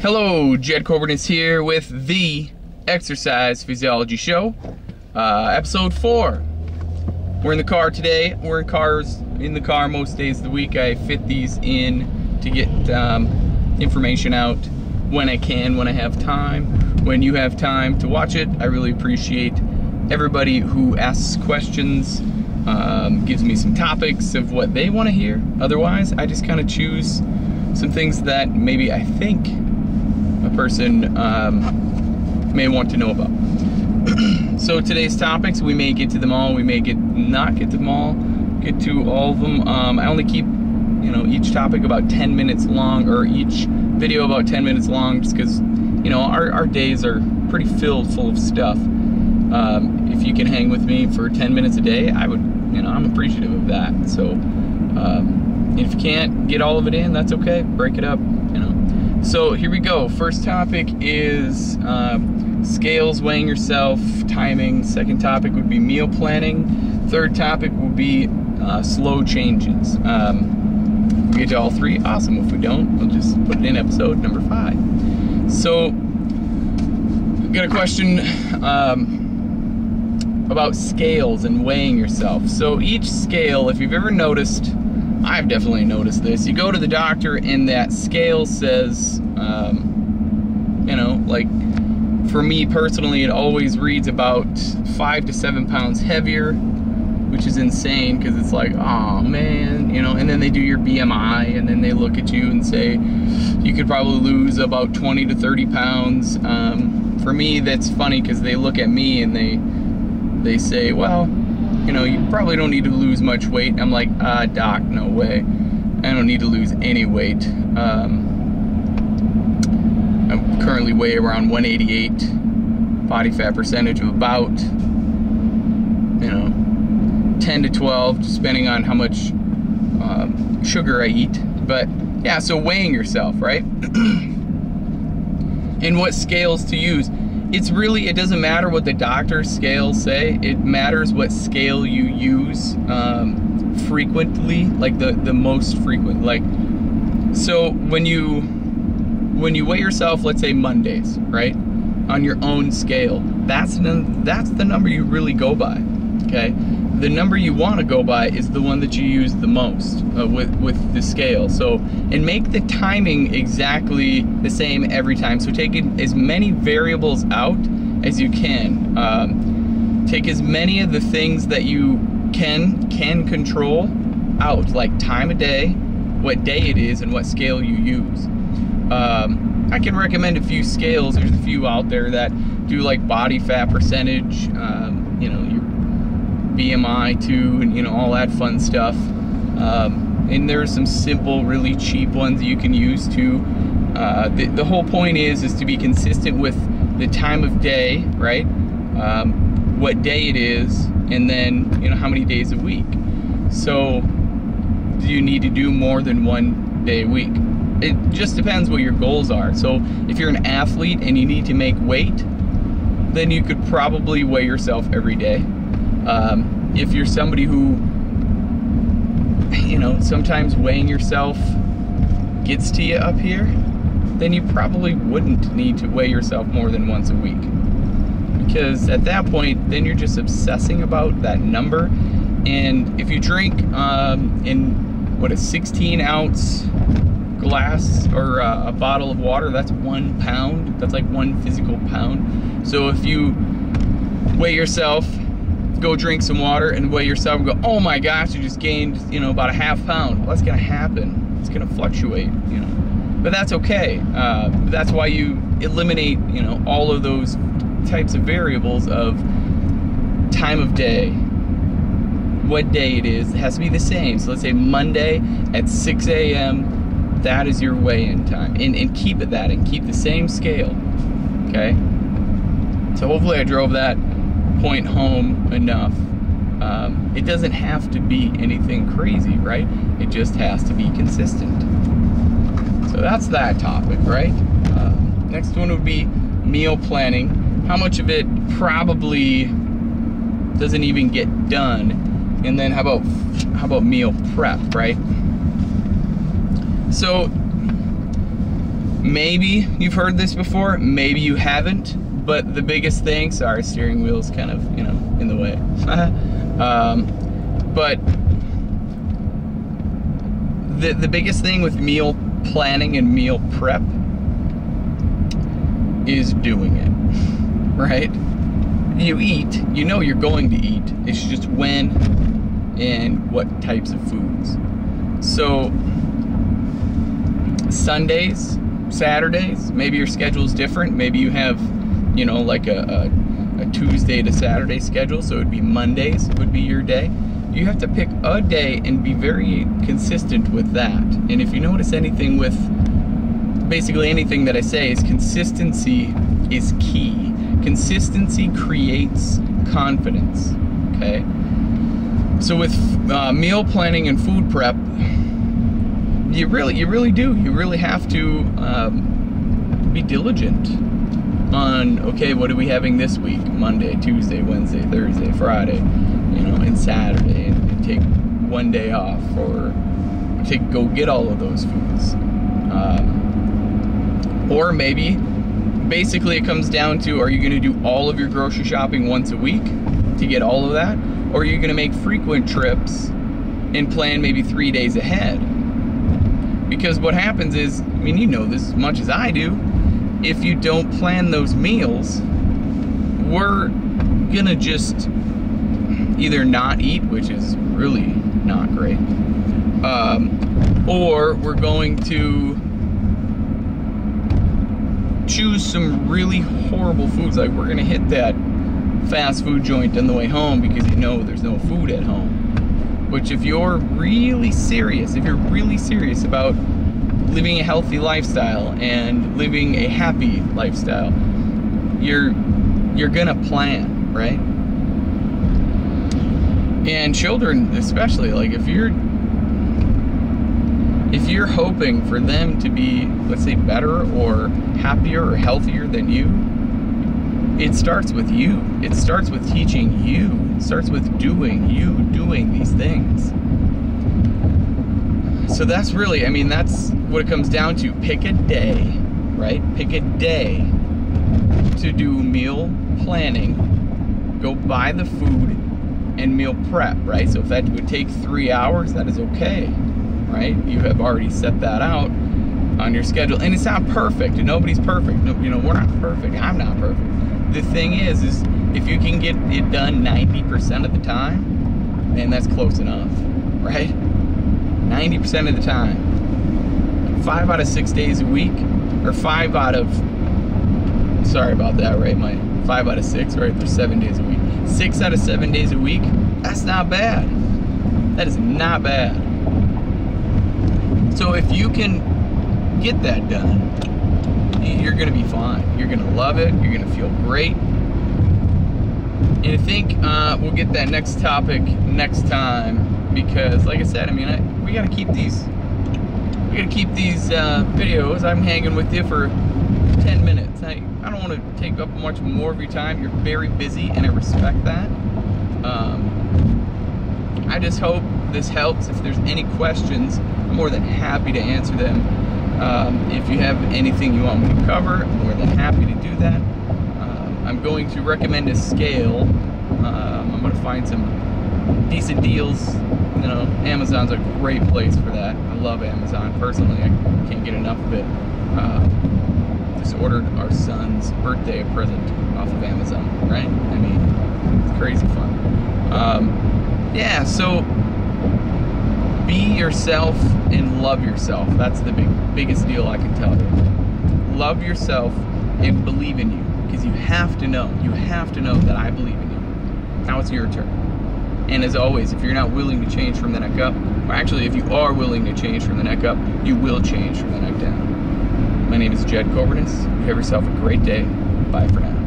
Hello, Jed Corbin is here with the Exercise Physiology Show, episode 4. We're in the car today. We're in the car most days of the week. I fit these in to get information out when I can, when I have time. When you have time to watch it, I really appreciate everybody who asks questions, gives me some topics of what they want to hear. Otherwise, I just kind of choose some things that maybe I think a person may want to know about. So today's topics, we may get to them all, we may not get to them all, get to all of them. I only keep, each topic about 10 minutes long, or each video about 10 minutes long, just because, our days are pretty full of stuff. If you can hang with me for 10 minutes a day, I'm appreciative of that. So if you can't get all of it in, that's okay, break it up, So here we go. First topic is scales, weighing yourself, timing. Second topic would be meal planning. Third topic would be slow changes. If we get to all three, awesome. If we don't, we'll just put it in episode number 5. So, got a question about scales and weighing yourself. So each scale, if you've ever noticed, I've definitely noticed this, you go to the doctor and that scale says, like for me personally, it always reads about 5 to 7 pounds heavier, which is insane because it's like, oh man, and then they do your BMI and then they look at you and say, you could probably lose about 20 to 30 pounds. For me, that's funny because they look at me and they say, well, you probably don't need to lose much weight. I'm like, doc, no way. I don't need to lose any weight. I currently weigh around 188, body fat percentage of about, 10 to 12, just depending on how much sugar I eat. But yeah, so weighing yourself, right? And what scales to use. It doesn't matter what the doctor's scales say. It matters what scale you use frequently, like the most frequent. Like, so when you weigh yourself, let's say Mondays, right, on your own scale, that's the number you really go by. Okay, the number you want to go by is the one that you use the most with the scale. So, and make the timing exactly the same every time. So take as many variables out as you can. Take as many of the things that you can control out, like time of day, what day it is, and what scale you use. I can recommend a few scales. There's a few out there that do like body fat percentage, your BMI too, and all that fun stuff. And there's some simple, really cheap ones you can use too. The whole point is to be consistent with the time of day, right? What day it is, and then how many days a week. So do you need to do more than one day a week? It just depends what your goals are. So if you're an athlete and you need to make weight, then you could probably weigh yourself every day. If you're somebody who, sometimes weighing yourself gets to you up here, then you probably wouldn't need to weigh yourself more than once a week. Because at that point, then you're just obsessing about that number. And if you drink in, a 16-ounce glass or a bottle of water, that's 1 pound. That's like 1 physical pound. So if you weigh yourself, go drink some water and weigh yourself and go, oh my gosh, you just gained, about a ½ pound. Well, that's gonna happen. It's gonna fluctuate, but that's okay. That's why you eliminate, all of those types of variables of time of day, what day it is. It has to be the same. So let's say Monday at 6 a.m., that is your weigh-in time. And keep it that, and keep the same scale, okay? So hopefully I drove that point home enough. It doesn't have to be anything crazy, right? It just has to be consistent. So that's that topic, right? Next one would be meal planning. How much of it probably doesn't even get done? And then how about meal prep, right? So Maybe you've heard this before, maybe you haven't, but the biggest thing, sorry, steering wheel's kind of, you know, in the way. But the biggest thing with meal planning and meal prep is doing it, right? You eat, you know you're going to eat, it's just when and what types of foods. So Sundays, Saturdays, maybe your schedule's different. Maybe you have, you know, like a Tuesday to Saturday schedule, so it'd be Mondays would be your day. You have to pick a day and be very consistent with that. And if you notice anything with basically anything that I say, is consistency is key. Consistency creates confidence, okay? So with meal planning and food prep, you really do. You really have to be diligent on, okay, what are we having this week? Monday, Tuesday, Wednesday, Thursday, Friday, you know, and Saturday, and take one day off, or go get all of those foods. Or maybe, basically it comes down to, are you gonna do all of your grocery shopping once a week to get all of that? Or are you gonna make frequent trips and plan maybe 3 days ahead? Because what happens is, I mean, you know this as much as I do, if you don't plan those meals, we're gonna just either not eat, which is really not great, or we're going to choose some really horrible foods. Like, we're gonna hit that fast food joint on the way home because you know there's no food at home. Which, if you're really serious, about living a healthy lifestyle and living a happy lifestyle, you're gonna plan, right? And children especially, like if you're hoping for them to be, let's say, better or happier or healthier than you, it starts with you. It starts with teaching you. It starts with doing these things. So that's really, I mean, that's what it comes down to. Pick a day, right? Pick a day to do meal planning. Go buy the food and meal prep, right? So if that would take 3 hours, that is okay, right? You have already set that out on your schedule. And it's not perfect. Nobody's perfect. No, you know, we're not perfect. I'm not perfect. The thing is if you can get it done 90% of the time, man, that's close enough, right? 90% of the time. 5 out of 6 days a week, or 5 out of, sorry about that, right? My 5 out of 6, right? There's 7 days a week. 6 out of 7 days a week, that's not bad. That is not bad. So if you can get that done, you're gonna be fine. You're gonna love it. You're gonna feel great. And I think we'll get that next topic next time, because, like I said, I mean, we gotta keep these videos. I'm hanging with you for 10 minutes. I don't want to take up much more of your time. You're very busy, and I respect that. I just hope this helps. If there's any questions, I'm more than happy to answer them. If you have anything you want me to cover, I'm more than happy to do that. I'm going to recommend a scale. I'm going to find some decent deals. You know, Amazon's a great place for that. I love Amazon. Personally, I can't get enough of it. Just ordered our son's birthday present off of Amazon, right? I mean, it's crazy fun. Yeah, so be yourself and love yourself. That's the biggest deal I can tell you. Love yourself and believe in you, because you have to know that I believe in you. Now it's your turn. And as always, if you're not willing to change from the neck up, or actually if you are willing to change from the neck up, you will change from the neck down. My name is Jed Cobernis. You have yourself a great day. Bye for now.